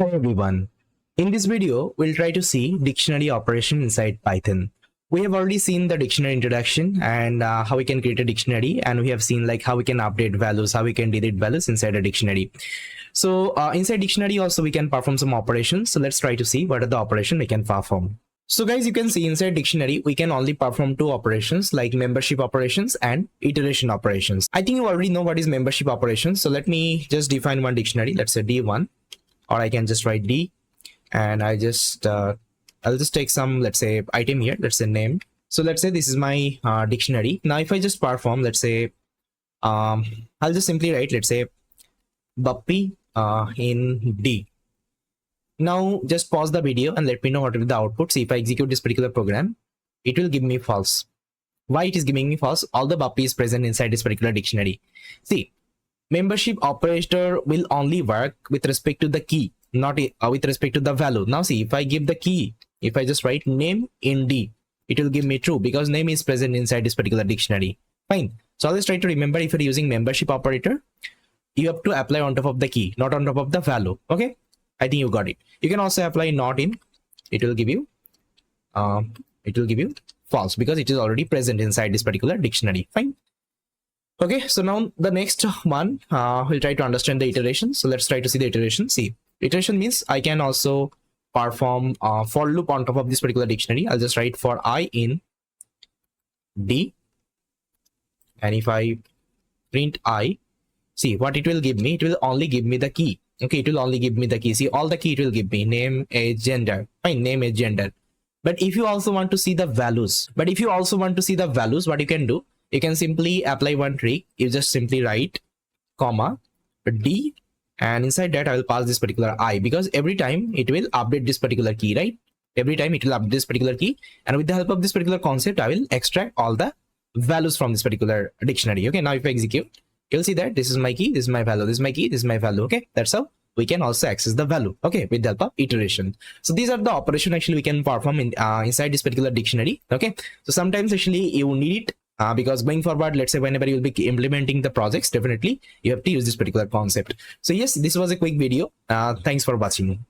Hi everyone. In this video, we'll try to see dictionary operation inside Python. We have already seen the dictionary introduction and how we can create a dictionary, and we have seen like how we can update values, how we can delete values inside a dictionary. So inside dictionary also we can perform some operations. So let's try to see what are the operation we can perform. So guys, you can see inside dictionary, we can only perform two operations like membership operations and iteration operations. I think you already know what is membership operations. So let me just define one dictionary. Let's say D1, or I can just write D, and I'll just take some, let's say, item here. Let's say name. So let's say this is my dictionary. Now, if I just perform, let's say, I'll just simply write, let's say, Bappy in D. Now just pause the video and let me know what will be the output. See, if I execute this particular program, it will give me false. Why it is giving me false? All the Bappy is present inside this particular dictionary. See, membership operator will only work with respect to the key, not with respect to the value. Now see, if I give the key, if I just write name in D, it will give me true because name is present inside this particular dictionary. Fine. So always try to remember, if you're using membership operator, you have to apply on top of the key, not on top of the value. Okay, I think you got it. You can also apply not in. It will give you false because it is already present inside this particular dictionary. Fine. Okay, so now the next one, we'll try to understand the iteration. So let's try to see the iteration. See, iteration means I can also perform for loop on top of this particular dictionary. I'll just write for I in D, and if I print I, see what it will give me. It will only give me the key. Okay, it will only give me the key. See, all the key it will give me: name, age, gender. Fine, name, age, gender. But if you also want to see the values, what you can do? You can simply apply one trick. You just simply write comma D, and inside that I will pass this particular I, because every time it will update this particular key, right? Every time it will update this particular key, and with the help of this particular concept, I will extract all the values from this particular dictionary. Okay, now if I execute, you'll see that this is my key, this is my value, this is my key, this is my value. Okay, that's how we can also access the value, okay, with the help of iteration. So these are the operation actually we can perform in inside this particular dictionary. Okay, so sometimes actually you need it. Because going forward, let's say whenever you'll be implementing the projects, definitely you have to use this particular concept. So yes, this was a quick video. Thanks for watching.